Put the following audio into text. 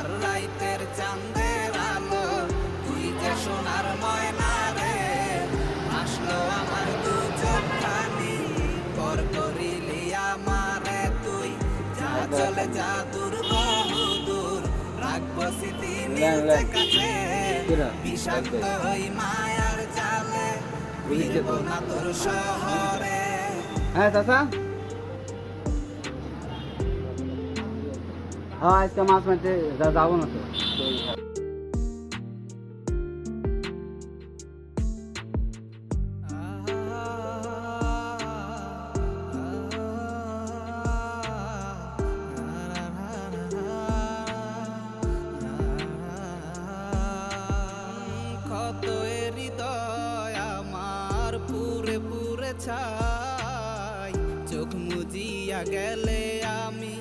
আর রাইতের চাঁদের আলো, তুই যে সোনার ময়না রে। আসলো আমার দু চোখখানি, পর করিলি আমারে তুই। যা চলে যা দূর বহু দূর, রাখবো স্মৃতি নিজে কাছে। বিষাক্ত ওই মায়ার জালে, ফিরবো না তোর শহরে। হ্যাঁ চাচা, হ্যাঁ আজকে মাছ মারতে যাবো না তো। কত হৃদয় আমার পুরে পুরে ছাই, চোখ মুজিয়া গেলে আমি